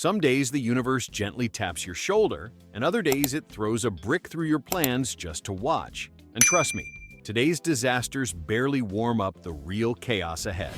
Some days the universe gently taps your shoulder, and other days it throws a brick through your plans just to watch. And trust me, today's disasters barely warm up the real chaos ahead.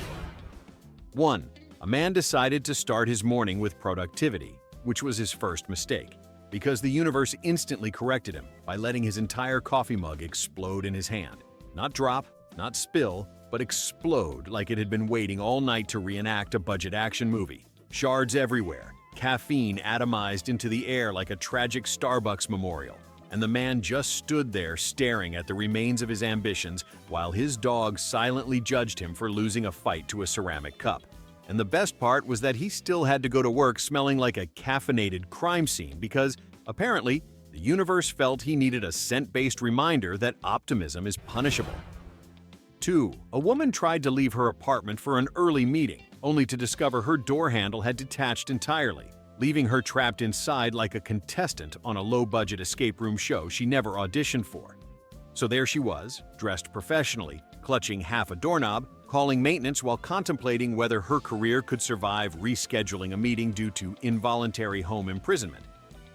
1. A man decided to start his morning with productivity, which was his first mistake, because the universe instantly corrected him by letting his entire coffee mug explode in his hand. Not drop, not spill, but explode like it had been waiting all night to reenact a budget action movie. Shards everywhere, caffeine atomized into the air like a tragic Starbucks memorial, and the man just stood there staring at the remains of his ambitions while his dog silently judged him for losing a fight to a ceramic cup. And the best part was that he still had to go to work smelling like a caffeinated crime scene because, apparently, the universe felt he needed a scent-based reminder that optimism is punishable. 2. A woman tried to leave her apartment for an early meeting, only to discover her door handle had detached entirely, leaving her trapped inside like a contestant on a low-budget escape room show she never auditioned for. So there she was, dressed professionally, clutching half a doorknob, calling maintenance while contemplating whether her career could survive rescheduling a meeting due to involuntary home imprisonment,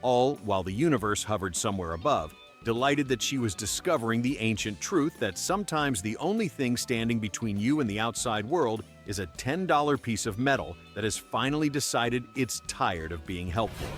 all while the universe hovered somewhere above, delighted that she was discovering the ancient truth that sometimes the only thing standing between you and the outside world is a $10 piece of metal that has finally decided it's tired of being helpful.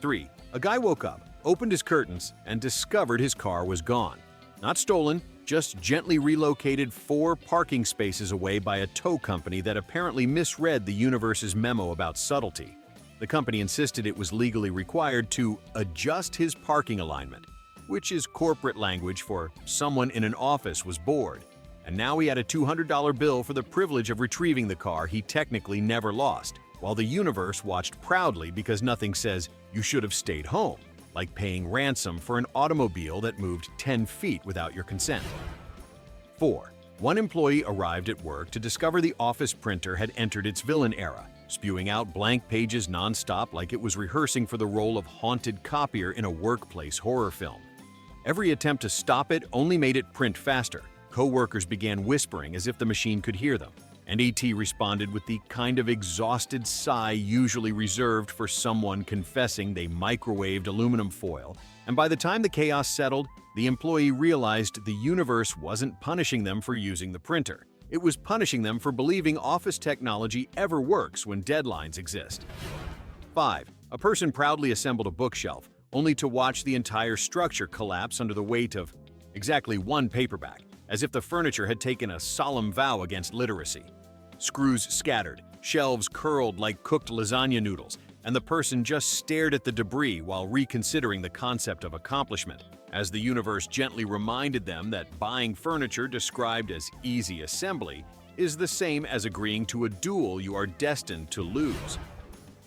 3. A guy woke up, opened his curtains, and discovered his car was gone. Not stolen, just gently relocated 4 parking spaces away by a tow company that apparently misread the universe's memo about subtlety. The company insisted it was legally required to adjust his parking alignment, which is corporate language for someone in an office was bored, and now he had a $200 bill for the privilege of retrieving the car he technically never lost, while the universe watched proudly because nothing says you should have stayed home, like paying ransom for an automobile that moved 10 feet without your consent. 4. One employee arrived at work to discover the office printer had entered its villain era, spewing out blank pages nonstop like it was rehearsing for the role of haunted copier in a workplace horror film. Every attempt to stop it only made it print faster. Co-workers began whispering as if the machine could hear them, and ET responded with the kind of exhausted sigh usually reserved for someone confessing they microwaved aluminum foil, and by the time the chaos settled, the employee realized the universe wasn't punishing them for using the printer. It was punishing them for believing office technology ever works when deadlines exist. 5. A person proudly assembled a bookshelf, only to watch the entire structure collapse under the weight of exactly 1 paperback, as if the furniture had taken a solemn vow against literacy. Screws scattered, shelves curled like cooked lasagna noodles, and the person just stared at the debris while reconsidering the concept of accomplishment, as the universe gently reminded them that buying furniture described as easy assembly is the same as agreeing to a duel you are destined to lose.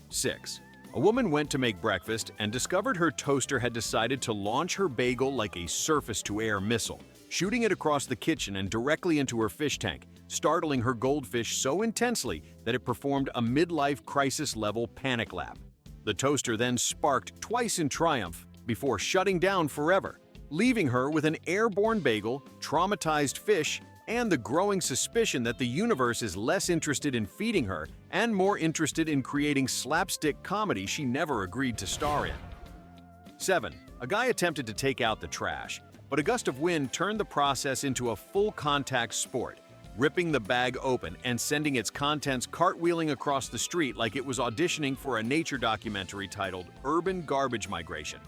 6. A woman went to make breakfast and discovered her toaster had decided to launch her bagel like a surface-to-air missile, shooting it across the kitchen and directly into her fish tank, startling her goldfish so intensely that it performed a midlife crisis-level panic lap. The toaster then sparked twice in triumph before shutting down forever, leaving her with an airborne bagel, traumatized fish, and the growing suspicion that the universe is less interested in feeding her and more interested in creating slapstick comedy she never agreed to star in. 7. A guy attempted to take out the trash, but a gust of wind turned the process into a full-contact sport, ripping the bag open and sending its contents cartwheeling across the street like it was auditioning for a nature documentary titled Urban Garbage Migration.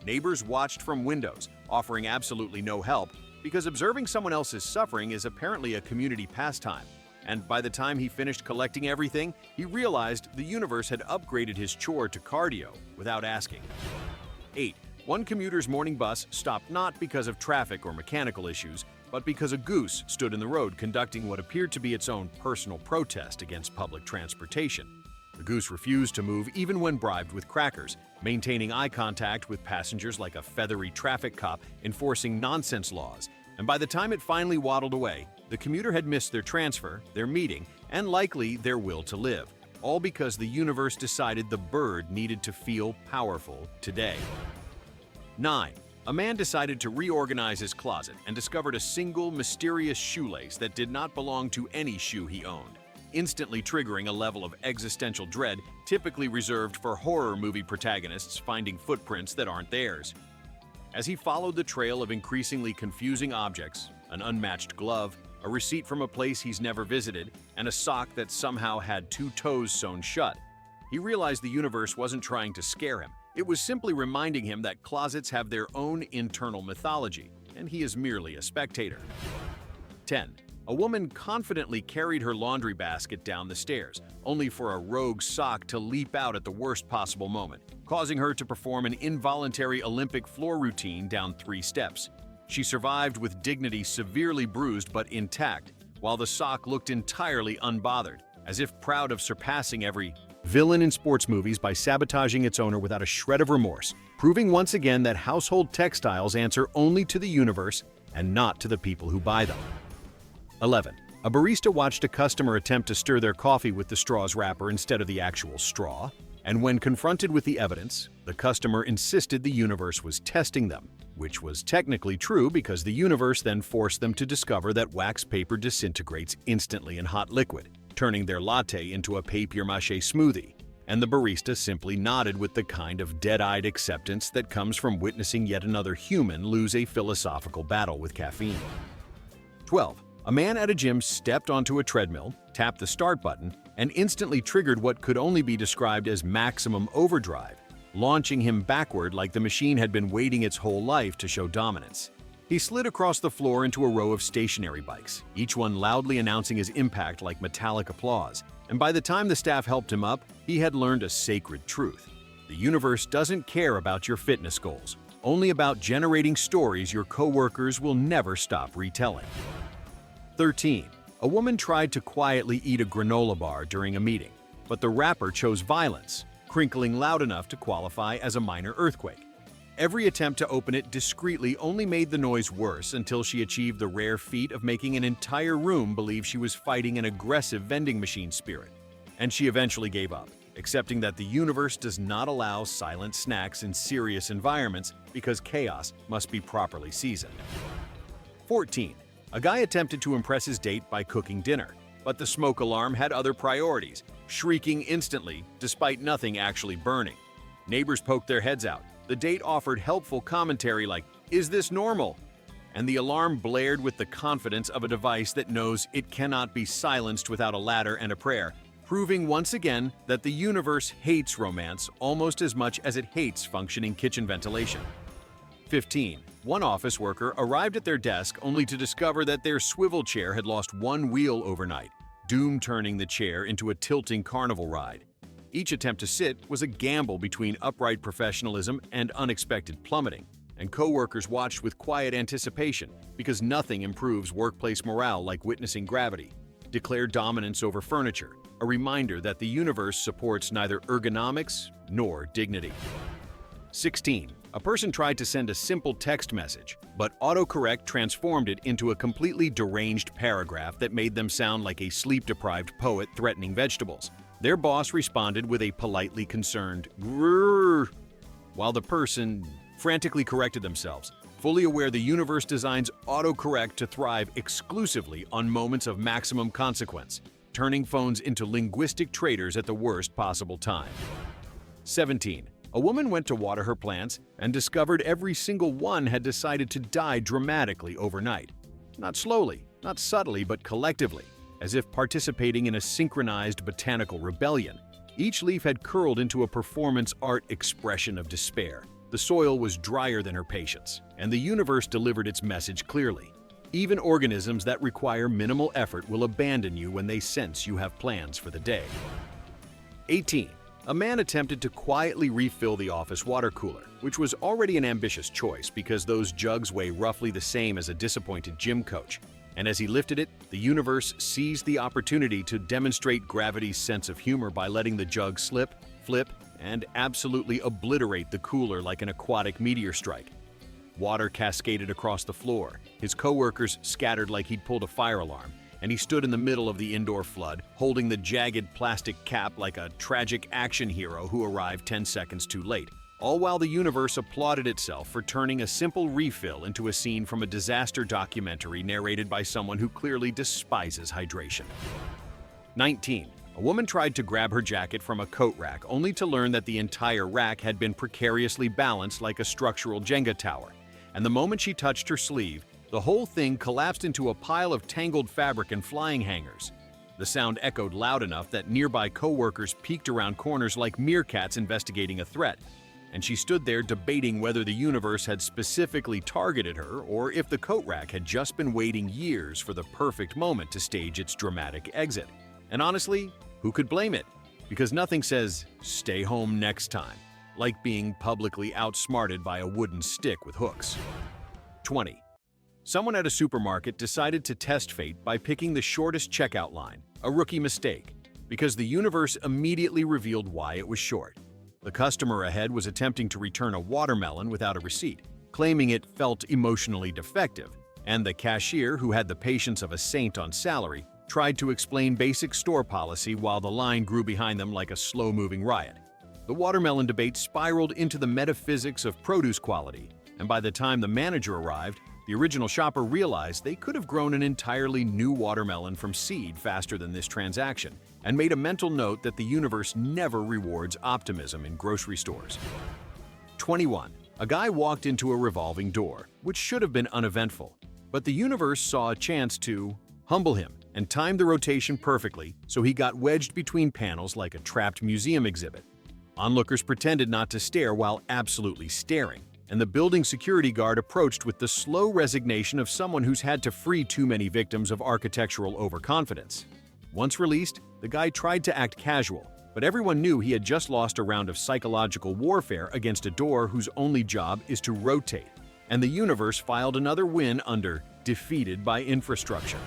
Neighbors watched from windows, offering absolutely no help, because observing someone else's suffering is apparently a community pastime. And by the time he finished collecting everything, he realized the universe had upgraded his chore to cardio without asking. 8. One commuter's morning bus stopped not because of traffic or mechanical issues, but because a goose stood in the road conducting what appeared to be its own personal protest against public transportation. The goose refused to move even when bribed with crackers, maintaining eye contact with passengers like a feathery traffic cop enforcing nonsense laws, and by the time it finally waddled away, the commuter had missed their transfer, their meeting, and likely their will to live, all because the universe decided the bird needed to feel powerful today. 9. A man decided to reorganize his closet and discovered a single mysterious shoelace that did not belong to any shoe he owned. instantly triggering a level of existential dread typically reserved for horror movie protagonists finding footprints that aren't theirs. As he followed the trail of increasingly confusing objects, an unmatched glove, a receipt from a place he's never visited, and a sock that somehow had 2 toes sewn shut, he realized the universe wasn't trying to scare him. It was simply reminding him that closets have their own internal mythology, and he is merely a spectator. 10. A woman confidently carried her laundry basket down the stairs, only for a rogue sock to leap out at the worst possible moment, causing her to perform an involuntary Olympic floor routine down 3 steps. She survived with dignity, severely bruised but intact, while the sock looked entirely unbothered, as if proud of surpassing every villain in sports movies by sabotaging its owner without a shred of remorse, proving once again that household textiles answer only to the universe and not to the people who buy them. 11. A barista watched a customer attempt to stir their coffee with the straw's wrapper instead of the actual straw, and when confronted with the evidence, the customer insisted the universe was testing them, which was technically true because the universe then forced them to discover that wax paper disintegrates instantly in hot liquid, turning their latte into a papier-mâché smoothie, and the barista simply nodded with the kind of dead-eyed acceptance that comes from witnessing yet another human lose a philosophical battle with caffeine. 12. A man at a gym stepped onto a treadmill, tapped the start button, and instantly triggered what could only be described as maximum overdrive, launching him backward like the machine had been waiting its whole life to show dominance. He slid across the floor into a row of stationary bikes, each one loudly announcing his impact like metallic applause, and by the time the staff helped him up, he had learned a sacred truth. The universe doesn't care about your fitness goals, only about generating stories your coworkers will never stop retelling. 13. A woman tried to quietly eat a granola bar during a meeting, but the wrapper chose violence, crinkling loud enough to qualify as a minor earthquake. Every attempt to open it discreetly only made the noise worse until she achieved the rare feat of making an entire room believe she was fighting an aggressive vending machine spirit. And she eventually gave up, accepting that the universe does not allow silent snacks in serious environments because chaos must be properly seasoned. 14. A guy attempted to impress his date by cooking dinner, but the smoke alarm had other priorities, shrieking instantly despite nothing actually burning. Neighbors poked their heads out. The date offered helpful commentary like, "Is this normal?" And the alarm blared with the confidence of a device that knows it cannot be silenced without a ladder and a prayer, proving once again that the universe hates romance almost as much as it hates functioning kitchen ventilation. 15. One office worker arrived at their desk only to discover that their swivel chair had lost one wheel overnight, doom turning the chair into a tilting carnival ride. Each attempt to sit was a gamble between upright professionalism and unexpected plummeting, and coworkers watched with quiet anticipation because nothing improves workplace morale like witnessing gravity declare dominance over furniture, a reminder that the universe supports neither ergonomics nor dignity. 16. A person tried to send a simple text message, but autocorrect transformed it into a completely deranged paragraph that made them sound like a sleep-deprived poet threatening vegetables. Their boss responded with a politely concerned "grrr," while the person frantically corrected themselves, fully aware the universe designs autocorrect to thrive exclusively on moments of maximum consequence, turning phones into linguistic traitors at the worst possible time. 17. A woman went to water her plants and discovered every single one had decided to die dramatically overnight. Not slowly, not subtly, but collectively, as if participating in a synchronized botanical rebellion. Each leaf had curled into a performance art expression of despair. The soil was drier than her patience, and the universe delivered its message clearly. Even organisms that require minimal effort will abandon you when they sense you have plans for the day. 18. A man attempted to quietly refill the office water cooler, which was already an ambitious choice because those jugs weigh roughly the same as a disappointed gym coach. And as he lifted it, the universe seized the opportunity to demonstrate gravity's sense of humor by letting the jug slip, flip, and absolutely obliterate the cooler like an aquatic meteor strike. Water cascaded across the floor, his coworkers scattered like he'd pulled a fire alarm, and he stood in the middle of the indoor flood, holding the jagged plastic cap like a tragic action hero who arrived 10 seconds too late, all while the universe applauded itself for turning a simple refill into a scene from a disaster documentary narrated by someone who clearly despises hydration. 19. A woman tried to grab her jacket from a coat rack only to learn that the entire rack had been precariously balanced like a structural Jenga tower. And the moment she touched her sleeve, the whole thing collapsed into a pile of tangled fabric and flying hangers. The sound echoed loud enough that nearby co-workers peeked around corners like meerkats investigating a threat. And she stood there debating whether the universe had specifically targeted her or if the coat rack had just been waiting years for the perfect moment to stage its dramatic exit. And honestly, who could blame it? Because nothing says, "stay home next time," like being publicly outsmarted by a wooden stick with hooks. 20. Someone at a supermarket decided to test fate by picking the shortest checkout line, a rookie mistake, because the universe immediately revealed why it was short. The customer ahead was attempting to return a watermelon without a receipt, claiming it felt emotionally defective, and the cashier, who had the patience of a saint on salary, tried to explain basic store policy while the line grew behind them like a slow-moving riot. The watermelon debate spiraled into the metaphysics of produce quality, and by the time the manager arrived, the original shopper realized they could have grown an entirely new watermelon from seed faster than this transaction, and made a mental note that the universe never rewards optimism in grocery stores. 21. A guy walked into a revolving door, which should have been uneventful, but the universe saw a chance to humble him and timed the rotation perfectly so he got wedged between panels like a trapped museum exhibit. Onlookers pretended not to stare while absolutely staring, and the building security guard approached with the slow resignation of someone who's had to free too many victims of architectural overconfidence. Once released, the guy tried to act casual, but everyone knew he had just lost a round of psychological warfare against a door whose only job is to rotate, and the universe filed another win under defeated by infrastructure.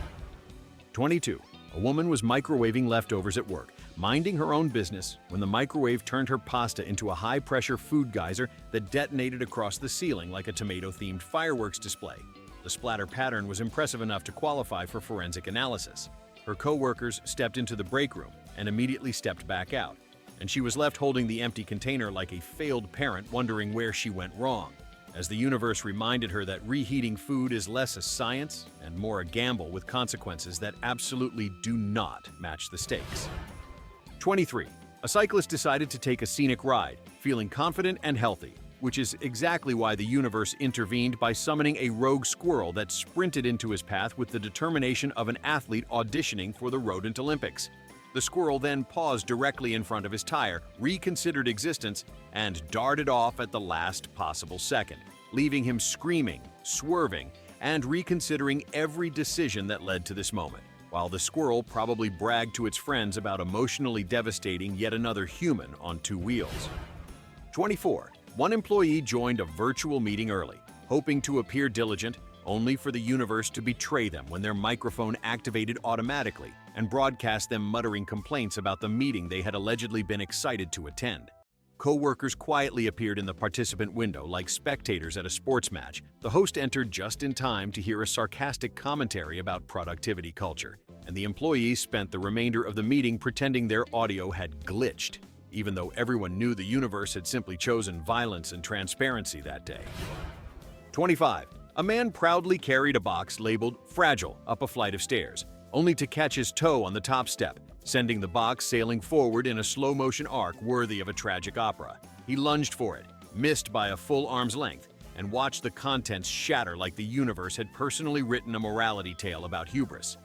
22. A woman was microwaving leftovers at work, minding her own business, when the microwave turned her pasta into a high-pressure food geyser that detonated across the ceiling like a tomato-themed fireworks display. The splatter pattern was impressive enough to qualify for forensic analysis. Her co-workers stepped into the break room and immediately stepped back out, and she was left holding the empty container like a failed parent wondering where she went wrong, as the universe reminded her that reheating food is less a science and more a gamble with consequences that absolutely do not match the stakes. 23. A cyclist decided to take a scenic ride, feeling confident and healthy, which is exactly why the universe intervened by summoning a rogue squirrel that sprinted into his path with the determination of an athlete auditioning for the Rodent Olympics. The squirrel then paused directly in front of his tire, reconsidered existence, and darted off at the last possible second, leaving him screaming, swerving, and reconsidering every decision that led to this moment, while the squirrel probably bragged to its friends about emotionally devastating yet another human on two wheels. 24. One employee joined a virtual meeting early, hoping to appear diligent, only for the universe to betray them when their microphone activated automatically and broadcast them muttering complaints about the meeting they had allegedly been excited to attend. Co-workers quietly appeared in the participant window like spectators at a sports match. The host entered just in time to hear a sarcastic commentary about productivity culture, and the employees spent the remainder of the meeting pretending their audio had glitched, even though everyone knew the universe had simply chosen violence and transparency that day. 25. A man proudly carried a box labeled "Fragile" up a flight of stairs, only to catch his toe on the top step, sending the box sailing forward in a slow-motion arc worthy of a tragic opera. He lunged for it, missed by a full arm's length, and watched the contents shatter like the universe had personally written a morality tale about hubris.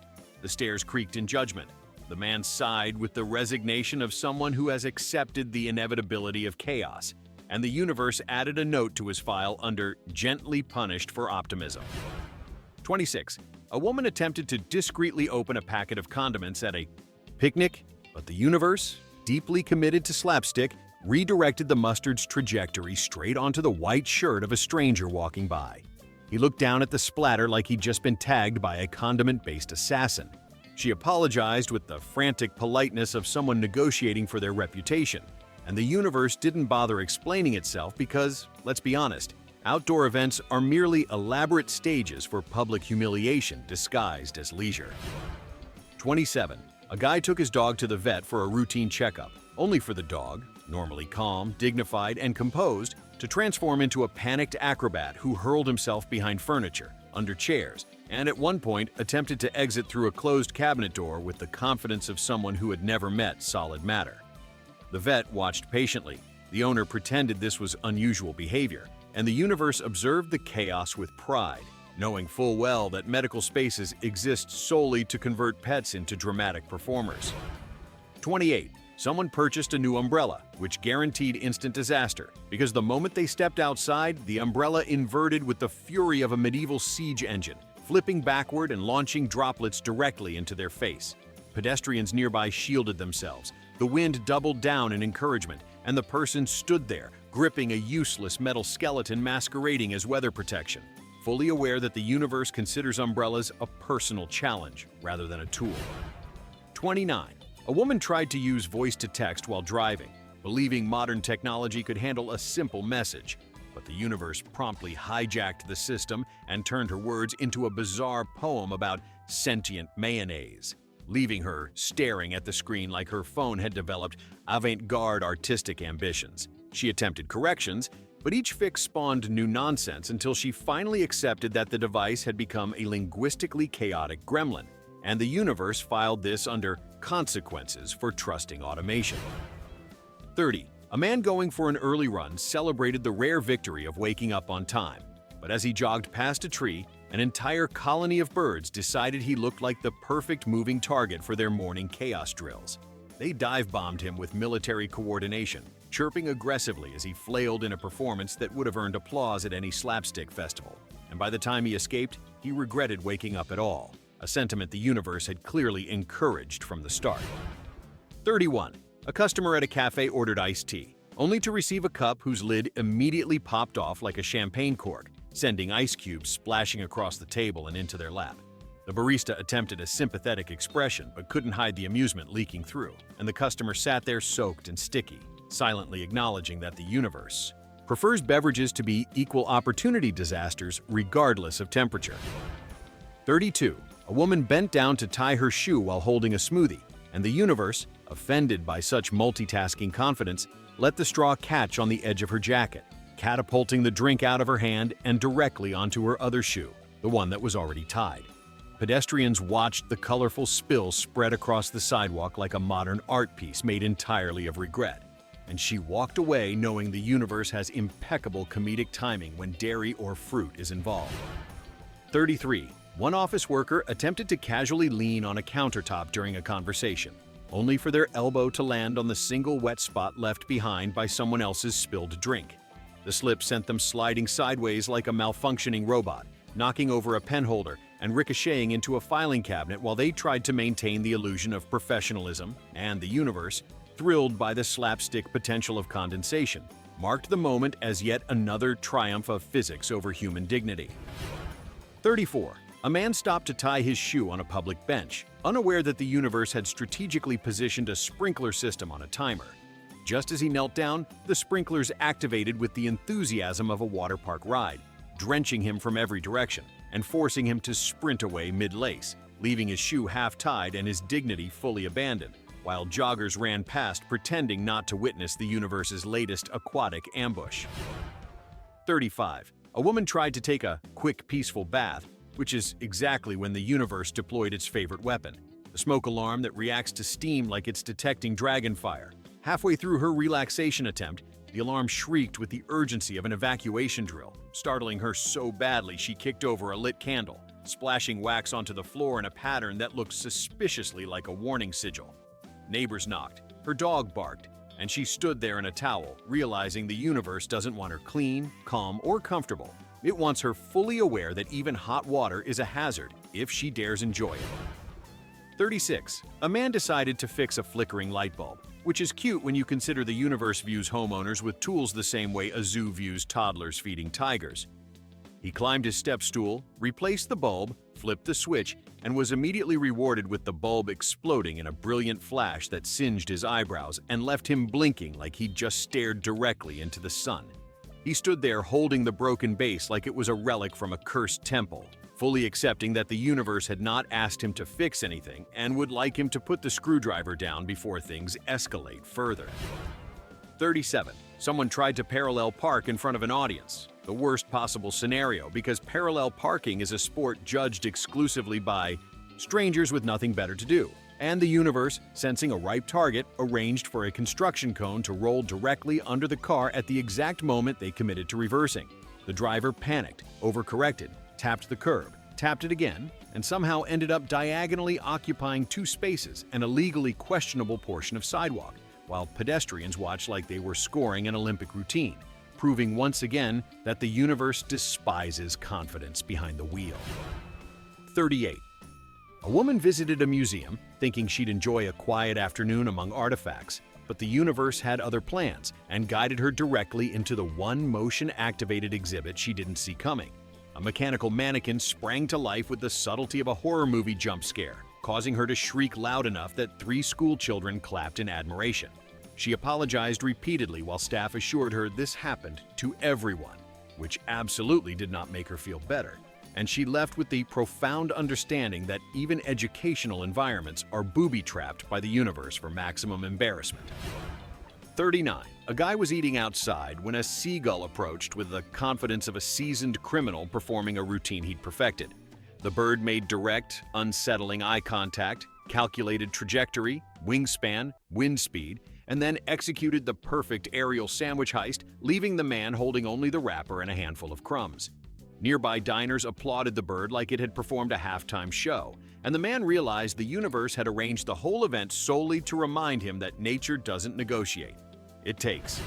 The stairs creaked in judgment. The man sighed with the resignation of someone who has accepted the inevitability of chaos, and the universe added a note to his file under "gently punished for optimism." 26. A woman attempted to discreetly open a packet of condiments at a picnic, but the universe, deeply committed to slapstick, redirected the mustard's trajectory straight onto the white shirt of a stranger walking by. He looked down at the splatter like he'd just been tagged by a condiment-based assassin. She apologized with the frantic politeness of someone negotiating for their reputation, and the universe didn't bother explaining itself because, let's be honest, outdoor events are merely elaborate stages for public humiliation disguised as leisure. 27. A guy took his dog to the vet for a routine checkup, only for the dog, normally calm, dignified, and composed, to transform into a panicked acrobat who hurled himself behind furniture, under chairs, and at one point attempted to exit through a closed cabinet door with the confidence of someone who had never met solid matter. The vet watched patiently. The owner pretended this was unusual behavior, and the universe observed the chaos with pride, knowing full well that medical spaces exist solely to convert pets into dramatic performers. 28. Someone purchased a new umbrella, which guaranteed instant disaster, because the moment they stepped outside, the umbrella inverted with the fury of a medieval siege engine, flipping backward and launching droplets directly into their face. Pedestrians nearby shielded themselves. The wind doubled down in encouragement, and the person stood there, gripping a useless metal skeleton masquerading as weather protection, fully aware that the universe considers umbrellas a personal challenge rather than a tool. 29. A woman tried to use voice-to-text while driving, believing modern technology could handle a simple message. But the universe promptly hijacked the system and turned her words into a bizarre poem about sentient mayonnaise, leaving her staring at the screen like her phone had developed avant-garde artistic ambitions. She attempted corrections, but each fix spawned new nonsense until she finally accepted that the device had become a linguistically chaotic gremlin, and the universe filed this under consequences for trusting automation. 30. A man going for an early run celebrated the rare victory of waking up on time, but as he jogged past a tree, an entire colony of birds decided he looked like the perfect moving target for their morning chaos drills. They dive-bombed him with military coordination, chirping aggressively as he flailed in a performance that would have earned applause at any slapstick festival. And by the time he escaped, he regretted waking up at all, a sentiment the universe had clearly encouraged from the start. 31. A customer at a cafe ordered iced tea, only to receive a cup whose lid immediately popped off like a champagne cork, sending ice cubes splashing across the table and into their lap. The barista attempted a sympathetic expression but couldn't hide the amusement leaking through, and the customer sat there soaked and sticky, silently acknowledging that the universe prefers beverages to be equal opportunity disasters regardless of temperature. 32. A woman bent down to tie her shoe while holding a smoothie, and the universe, offended by such multitasking confidence, let the straw catch on the edge of her jacket, catapulting the drink out of her hand and directly onto her other shoe, the one that was already tied. Pedestrians watched the colorful spill spread across the sidewalk like a modern art piece made entirely of regret, and she walked away knowing the universe has impeccable comedic timing when dairy or fruit is involved. 33. One office worker attempted to casually lean on a countertop during a conversation, only for their elbow to land on the single wet spot left behind by someone else's spilled drink. The slip sent them sliding sideways like a malfunctioning robot, knocking over a pen holder and ricocheting into a filing cabinet while they tried to maintain the illusion of professionalism, and the universe, thrilled by the slapstick potential of condensation, marked the moment as yet another triumph of physics over human dignity. 34. A man stopped to tie his shoe on a public bench, unaware that the universe had strategically positioned a sprinkler system on a timer. Just as he knelt down, the sprinklers activated with the enthusiasm of a water park ride, drenching him from every direction and forcing him to sprint away mid-lace, leaving his shoe half-tied and his dignity fully abandoned, while joggers ran past pretending not to witness the universe's latest aquatic ambush. 35. A woman tried to take a quick, peaceful bath, which is exactly when the universe deployed its favorite weapon, a smoke alarm that reacts to steam like it's detecting dragon fire. Halfway through her relaxation attempt, the alarm shrieked with the urgency of an evacuation drill, startling her so badly she kicked over a lit candle, splashing wax onto the floor in a pattern that looked suspiciously like a warning sigil. Neighbors knocked, her dog barked, and she stood there in a towel, realizing the universe doesn't want her clean, calm, or comfortable. It wants her fully aware that even hot water is a hazard if she dares enjoy it. 36. A man decided to fix a flickering light bulb, which is cute when you consider the universe views homeowners with tools the same way a zoo views toddlers feeding tigers. He climbed his step stool, replaced the bulb, flipped the switch, and was immediately rewarded with the bulb exploding in a brilliant flash that singed his eyebrows and left him blinking like he'd just stared directly into the sun. He stood there holding the broken base like it was a relic from a cursed temple, fully accepting that the universe had not asked him to fix anything and would like him to put the screwdriver down before things escalate further. 37. Someone tried to parallel park in front of an audience, The worst possible scenario, because parallel parking is a sport judged exclusively by strangers with nothing better to do. And the universe, sensing a ripe target, arranged for a construction cone to roll directly under the car at the exact moment they committed to reversing. The driver panicked, overcorrected, tapped the curb, tapped it again, and somehow ended up diagonally occupying 2 spaces and a legally questionable portion of sidewalk, while pedestrians watched like they were scoring an Olympic routine, proving once again that the universe despises confidence behind the wheel. 38. A woman visited a museum, thinking she'd enjoy a quiet afternoon among artifacts, but the universe had other plans and guided her directly into the one motion-activated exhibit she didn't see coming. A mechanical mannequin sprang to life with the subtlety of a horror movie jump scare, causing her to shriek loud enough that 3 school children clapped in admiration. She apologized repeatedly while staff assured her this happened to everyone, which absolutely did not make her feel better. And she left with the profound understanding that even educational environments are booby-trapped by the universe for maximum embarrassment. 39. A guy was eating outside when a seagull approached with the confidence of a seasoned criminal performing a routine he'd perfected. The bird made direct, unsettling eye contact, calculated trajectory, wingspan, wind speed, and then executed the perfect aerial sandwich heist, leaving the man holding only the wrapper and a handful of crumbs. Nearby diners applauded the bird like it had performed a halftime show, and the man realized the universe had arranged the whole event solely to remind him that nature doesn't negotiate. It takes.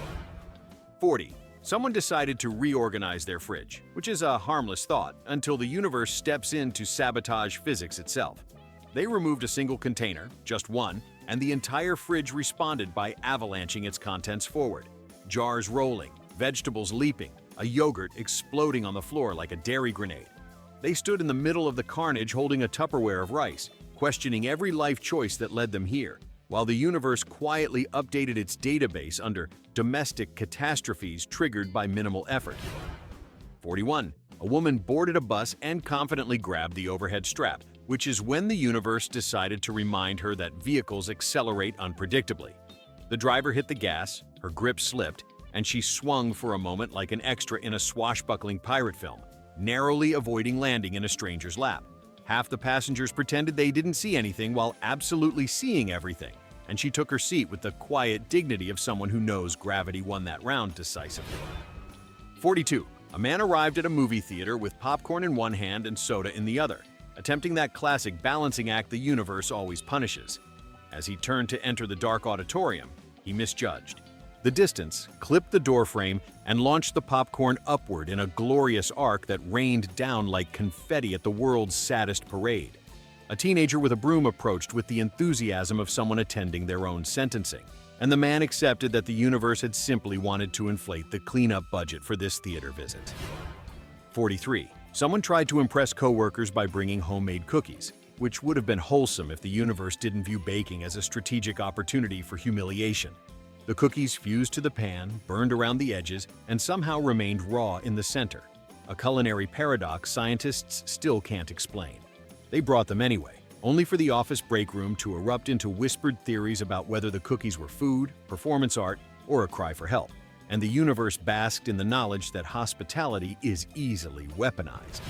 40. Someone decided to reorganize their fridge, which is a harmless thought, until the universe steps in to sabotage physics itself. They removed a single container, just one, and the entire fridge responded by avalanching its contents forward. Jars rolling, vegetables leaping, a yogurt exploding on the floor like a dairy grenade. They stood in the middle of the carnage holding a Tupperware of rice, questioning every life choice that led them here, while the universe quietly updated its database under domestic catastrophes triggered by minimal effort. 41. A woman boarded a bus and confidently grabbed the overhead strap, which is when the universe decided to remind her that vehicles accelerate unpredictably. The driver hit the gas, her grip slipped, and she swung for a moment like an extra in a swashbuckling pirate film, narrowly avoiding landing in a stranger's lap. Half the passengers pretended they didn't see anything while absolutely seeing everything, and she took her seat with the quiet dignity of someone who knows gravity won that round decisively. 42. A man arrived at a movie theater with popcorn in one hand and soda in the other, attempting that classic balancing act the universe always punishes. As he turned to enter the dark auditorium, he misjudged. The distance clipped the doorframe and launched the popcorn upward in a glorious arc that rained down like confetti at the world's saddest parade. A teenager with a broom approached with the enthusiasm of someone attending their own sentencing, and the man accepted that the universe had simply wanted to inflate the cleanup budget for this theater visit. 43. Someone tried to impress coworkers by bringing homemade cookies, which would have been wholesome if the universe didn't view baking as a strategic opportunity for humiliation. The cookies fused to the pan, burned around the edges, and somehow remained raw in the center. A culinary paradox scientists still can't explain. They brought them anyway, only for the office break room to erupt into whispered theories about whether the cookies were food, performance art, or a cry for help. And the universe basked in the knowledge that hospitality is easily weaponized.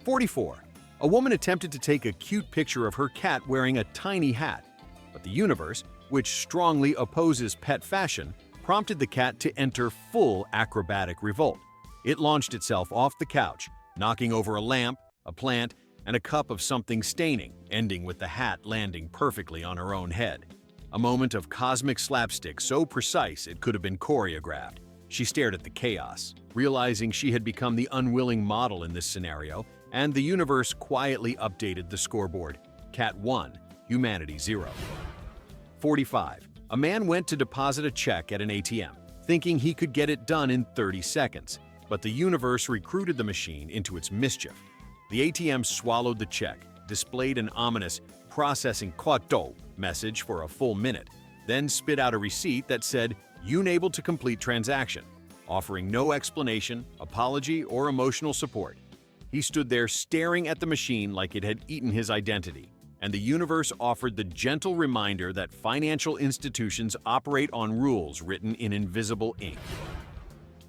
44. A woman attempted to take a cute picture of her cat wearing a tiny hat, but the universe, which strongly opposes pet fashion, prompted the cat to enter full acrobatic revolt. It launched itself off the couch, knocking over a lamp, a plant, and a cup of something staining, ending with the hat landing perfectly on her own head. A moment of cosmic slapstick so precise it could have been choreographed. She stared at the chaos, realizing she had become the unwilling model in this scenario, and the universe quietly updated the scoreboard. Cat 1, humanity 0. 45. A man went to deposit a check at an ATM, thinking he could get it done in 30 seconds, but the universe recruited the machine into its mischief. The ATM swallowed the check, displayed an ominous "processing koto" message for a full minute, then spit out a receipt that said, "Unable to complete transaction," offering no explanation, apology, or emotional support. He stood there staring at the machine like it had eaten his identity, and the universe offered the gentle reminder that financial institutions operate on rules written in invisible ink.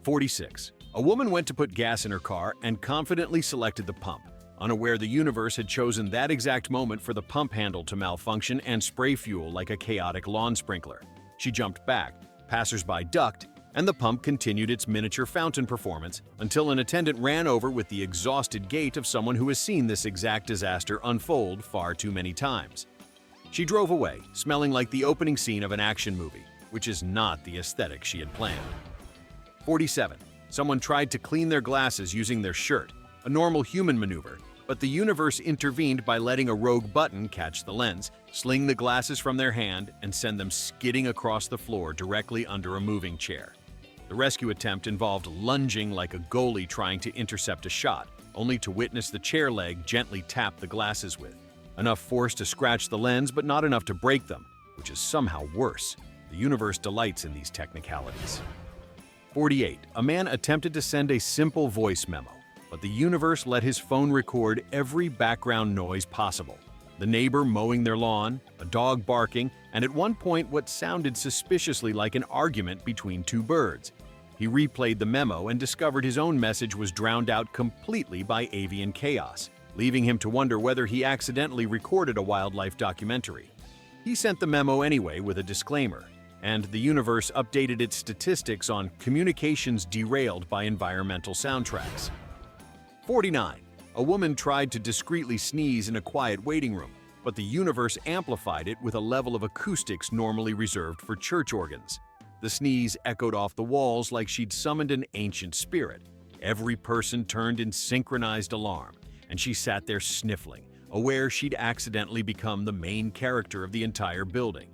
46. A woman went to put gas in her car and confidently selected the pump, unaware the universe had chosen that exact moment for the pump handle to malfunction and spray fuel like a chaotic lawn sprinkler. She jumped back, passers-by ducked, and the pump continued its miniature fountain performance until an attendant ran over with the exhausted gait of someone who has seen this exact disaster unfold far too many times. She drove away, smelling like the opening scene of an action movie, which is not the aesthetic she had planned. 47. Someone tried to clean their glasses using their shirt, a normal human maneuver, but the universe intervened by letting a rogue button catch the lens, sling the glasses from their hand, and send them skidding across the floor directly under a moving chair. The rescue attempt involved lunging like a goalie trying to intercept a shot, only to witness the chair leg gently tap the glasses with. Enough force to scratch the lens, but not enough to break them, which is somehow worse. The universe delights in these technicalities. 48. A man attempted to send a simple voice memo, but the universe let his phone record every background noise possible. The neighbor mowing their lawn, a dog barking, and at one point what sounded suspiciously like an argument between two birds. He replayed the memo and discovered his own message was drowned out completely by avian chaos, leaving him to wonder whether he accidentally recorded a wildlife documentary. He sent the memo anyway with a disclaimer, and the universe updated its statistics on communications derailed by environmental soundtracks. 49. A woman tried to discreetly sneeze in a quiet waiting room, but the universe amplified it with a level of acoustics normally reserved for church organs. The sneeze echoed off the walls like she'd summoned an ancient spirit. Every person turned in synchronized alarm, and she sat there sniffling, aware she'd accidentally become the main character of the entire building.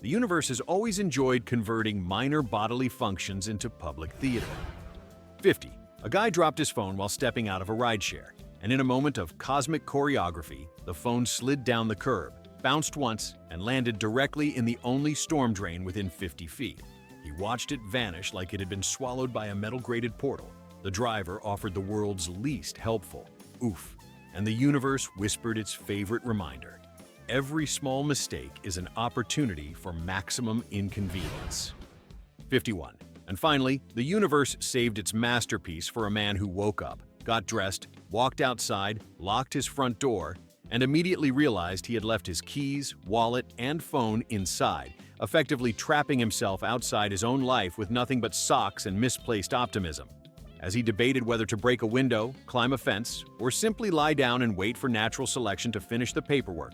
The universe has always enjoyed converting minor bodily functions into public theater. 50. A guy dropped his phone while stepping out of a rideshare, and in a moment of cosmic choreography, the phone slid down the curb, bounced once, and landed directly in the only storm drain within 50 feet. He watched it vanish like it had been swallowed by a metal-grated portal. The driver offered the world's least helpful oof, and the universe whispered its favorite reminder. Every small mistake is an opportunity for maximum inconvenience. 51. And finally, the universe saved its masterpiece for a man who woke up, got dressed, walked outside, locked his front door, and immediately realized he had left his keys, wallet, and phone inside, effectively trapping himself outside his own life with nothing but socks and misplaced optimism. As he debated whether to break a window, climb a fence, or simply lie down and wait for natural selection to finish the paperwork,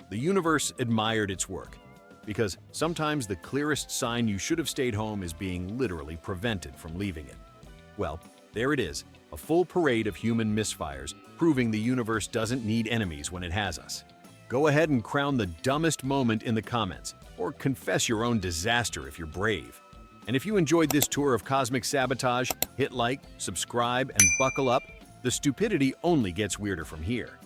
the universe admired its work. Because sometimes the clearest sign you should have stayed home is being literally prevented from leaving it. Well, there it is, a full parade of human misfires, proving the universe doesn't need enemies when it has us. Go ahead and crown the dumbest moment in the comments, or confess your own disaster if you're brave. And if you enjoyed this tour of cosmic sabotage, hit like, subscribe, and buckle up. The stupidity only gets weirder from here.